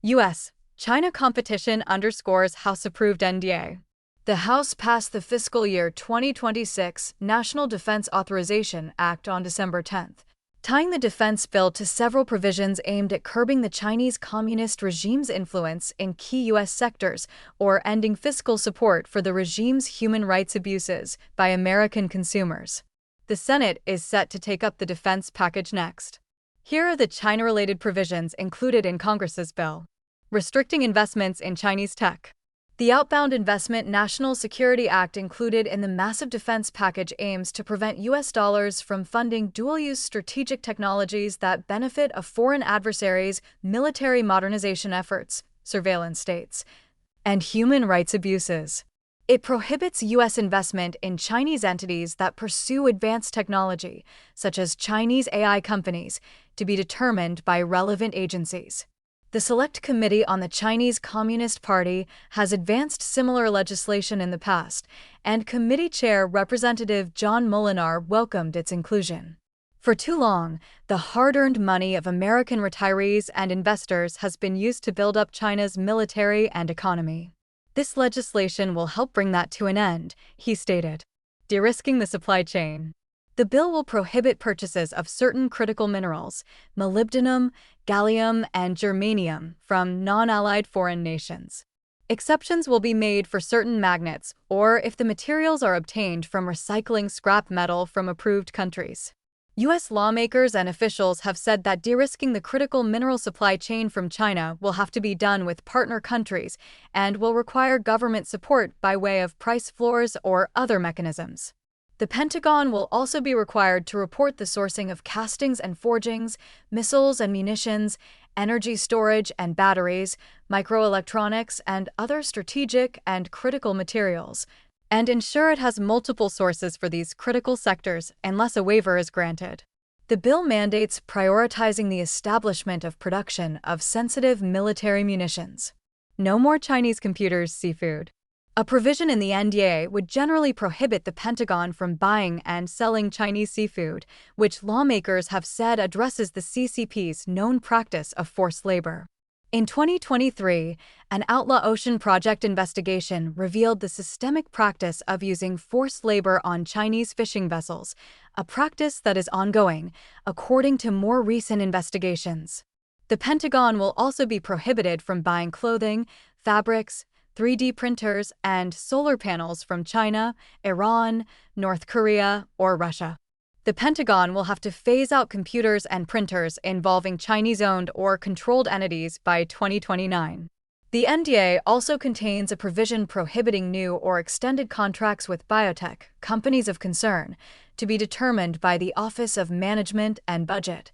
U.S. China competition underscores House-approved NDAA. The House passed the fiscal year 2026 National Defense Authorization Act on December 10th, tying the defense bill to several provisions aimed at curbing the Chinese Communist regime's influence in key U.S. sectors or ending fiscal support for the regime's human rights abuses by American consumers. The Senate is set to take up the defense package next. Here are the China-related provisions included in Congress's bill. Restricting investments in Chinese tech. The Outbound Investment National Security Act included in the massive defense package aims to prevent U.S. dollars from funding dual-use strategic technologies that benefit a foreign adversary's military modernization efforts, surveillance states, and human rights abuses. It prohibits U.S. investment in Chinese entities that pursue advanced technology, such as Chinese AI companies, to be determined by relevant agencies. The Select Committee on the Chinese Communist Party has advanced similar legislation in the past, and Committee Chair Representative John Molinar welcomed its inclusion. For too long, the hard-earned money of American retirees and investors has been used to build up China's military and economy. This legislation will help bring that to an end, he stated. De-risking the supply chain. The bill will prohibit purchases of certain critical minerals, molybdenum, gallium, and germanium, from non-allied foreign nations. Exceptions will be made for certain magnets or if the materials are obtained from recycling scrap metal from approved countries. U.S. lawmakers and officials have said that de-risking the critical mineral supply chain from China will have to be done with partner countries and will require government support by way of price floors or other mechanisms. The Pentagon will also be required to report the sourcing of castings and forgings, missiles and munitions, energy storage and batteries, microelectronics, and other strategic and critical materials, and ensure it has multiple sources for these critical sectors unless a waiver is granted. The bill mandates prioritizing the establishment of production of sensitive military munitions. No more Chinese computers, seafood. A provision in the NDAA would generally prohibit the Pentagon from buying and selling Chinese seafood, which lawmakers have said addresses the CCP's known practice of forced labor. In 2023, an Outlaw Ocean Project investigation revealed the systemic practice of using forced labor on Chinese fishing vessels, a practice that is ongoing, according to more recent investigations. The Pentagon will also be prohibited from buying clothing, fabrics, 3D printers, and solar panels from China, Iran, North Korea, or Russia. The Pentagon will have to phase out computers and printers involving Chinese-owned or controlled entities by 2029. The NDAA also contains a provision prohibiting new or extended contracts with biotech companies of concern to be determined by the Office of Management and Budget,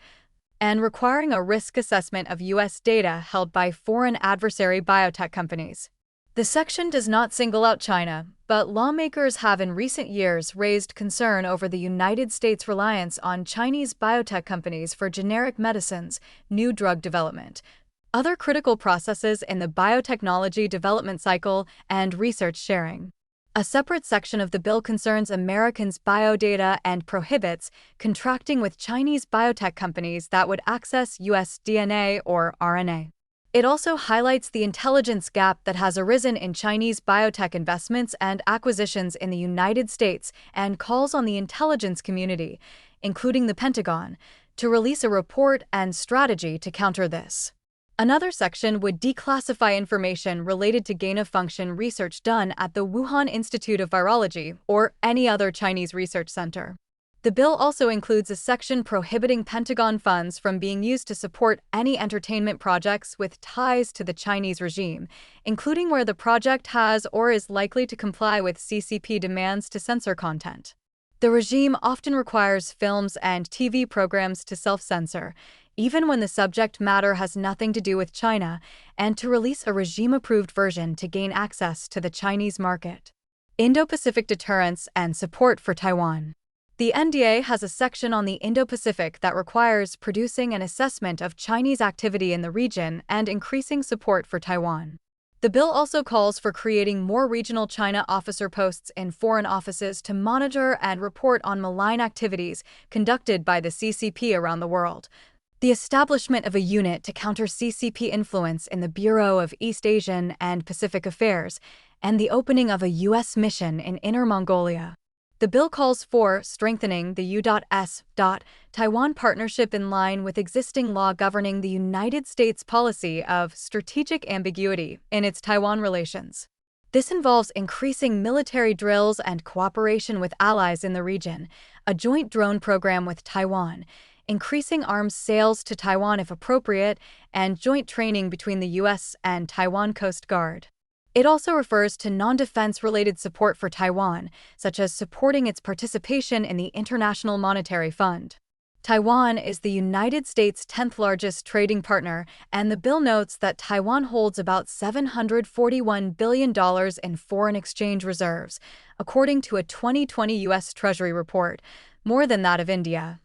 and requiring a risk assessment of U.S. data held by foreign adversary biotech companies. The section does not single out China, but lawmakers have in recent years raised concern over the United States' reliance on Chinese biotech companies for generic medicines, new drug development, other critical processes in the biotechnology development cycle, and research sharing. A separate section of the bill concerns Americans' biodata and prohibits contracting with Chinese biotech companies that would access U.S. DNA or RNA. It also highlights the intelligence gap that has arisen in Chinese biotech investments and acquisitions in the United States and calls on the intelligence community, including the Pentagon, to release a report and strategy to counter this. Another section would declassify information related to gain-of-function research done at the Wuhan Institute of Virology or any other Chinese research center. The bill also includes a section prohibiting Pentagon funds from being used to support any entertainment projects with ties to the Chinese regime, including where the project has or is likely to comply with CCP demands to censor content. The regime often requires films and TV programs to self-censor, even when the subject matter has nothing to do with China, and to release a regime-approved version to gain access to the Chinese market. Indo-Pacific deterrence and support for Taiwan. The NDAA has a section on the Indo-Pacific that requires producing an assessment of Chinese activity in the region and increasing support for Taiwan. The bill also calls for creating more regional China officer posts in foreign offices to monitor and report on malign activities conducted by the CCP around the world. the establishment of a unit to counter CCP influence in the Bureau of East Asian and Pacific Affairs, and the opening of a U.S. mission in Inner Mongolia. The bill calls for strengthening the U.S. Taiwan partnership in line with existing law governing the United States policy of strategic ambiguity in its Taiwan relations. This involves increasing military drills and cooperation with allies in the region, a joint drone program with Taiwan, increasing arms sales to Taiwan if appropriate, and joint training between the U.S. and Taiwan Coast Guard. It also refers to non-defense-related support for Taiwan, such as supporting its participation in the International Monetary Fund. Taiwan is the United States' 10th largest trading partner, and the bill notes that Taiwan holds about $741 billion in foreign exchange reserves, according to a 2020 U.S. Treasury report, more than that of India,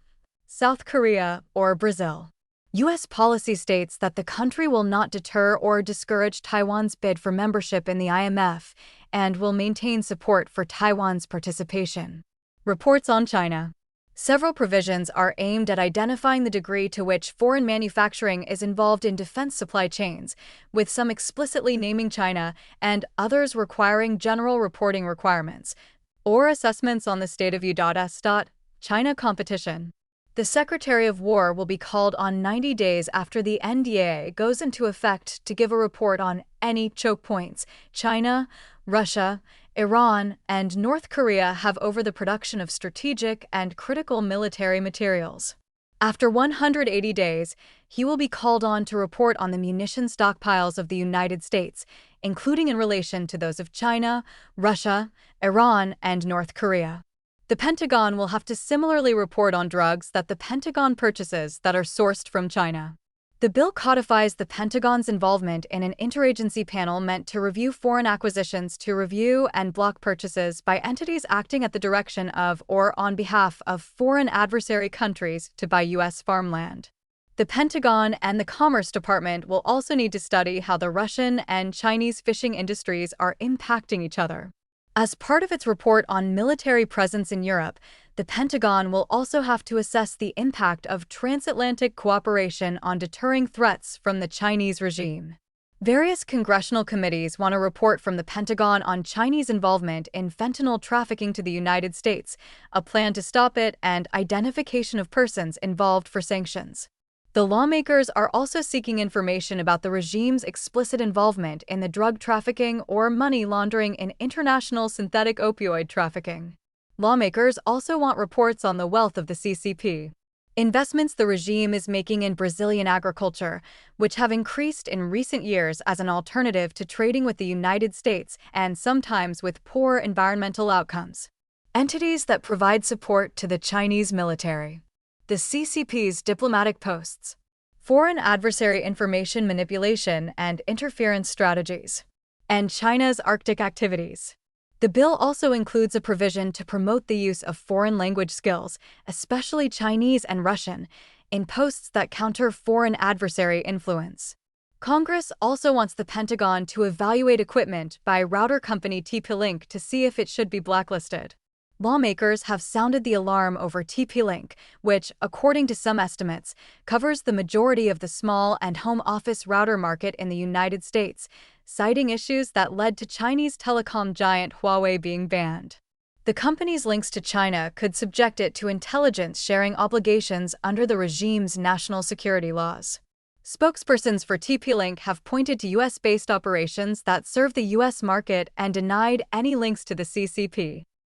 South Korea, or Brazil. U.S. policy states that the country will not deter or discourage Taiwan's bid for membership in the IMF and will maintain support for Taiwan's participation. Reports on China. Several provisions are aimed at identifying the degree to which foreign manufacturing is involved in defense supply chains, with some explicitly naming China and others requiring general reporting requirements or assessments on the state of U.S. China competition. The Secretary of War will be called on 90 days after the NDAA goes into effect to give a report on any choke points China, Russia, Iran, and North Korea have over the production of strategic and critical military materials. After 180 days, he will be called on to report on the munition stockpiles of the United States, including in relation to those of China, Russia, Iran, and North Korea. The Pentagon will have to similarly report on drugs that the Pentagon purchases that are sourced from China. The bill codifies the Pentagon's involvement in an interagency panel meant to review foreign acquisitions to review and block purchases by entities acting at the direction of or on behalf of foreign adversary countries to buy U.S. farmland. The Pentagon and the Commerce Department will also need to study how the Russian and Chinese fishing industries are impacting each other. As part of its report on military presence in Europe, the Pentagon will also have to assess the impact of transatlantic cooperation on deterring threats from the Chinese regime. Various congressional committees want a report from the Pentagon on Chinese involvement in fentanyl trafficking to the United States, a plan to stop it, and identification of persons involved for sanctions. The lawmakers are also seeking information about the regime's explicit involvement in the drug trafficking or money laundering in international synthetic opioid trafficking. Lawmakers also want reports on the wealth of the CCP. Investments the regime is making in Brazilian agriculture, which have increased in recent years as an alternative to trading with the United States and sometimes with poor environmental outcomes. Entities that provide support to the Chinese military. The CCP's diplomatic posts, foreign adversary information manipulation and interference strategies, and China's Arctic activities. The bill also includes a provision to promote the use of foreign language skills, especially Chinese and Russian, in posts that counter foreign adversary influence. Congress also wants the Pentagon to evaluate equipment by router company TP-Link to see if it should be blacklisted. Lawmakers have sounded the alarm over TP-Link, which, according to some estimates, covers the majority of the small and home office router market in the United States, citing issues that led to Chinese telecom giant Huawei being banned. The company's links to China could subject it to intelligence sharing obligations under the regime's national security laws. Spokespersons for TP-Link have pointed to U.S.-based operations that serve the U.S. market and denied any links to the CCP.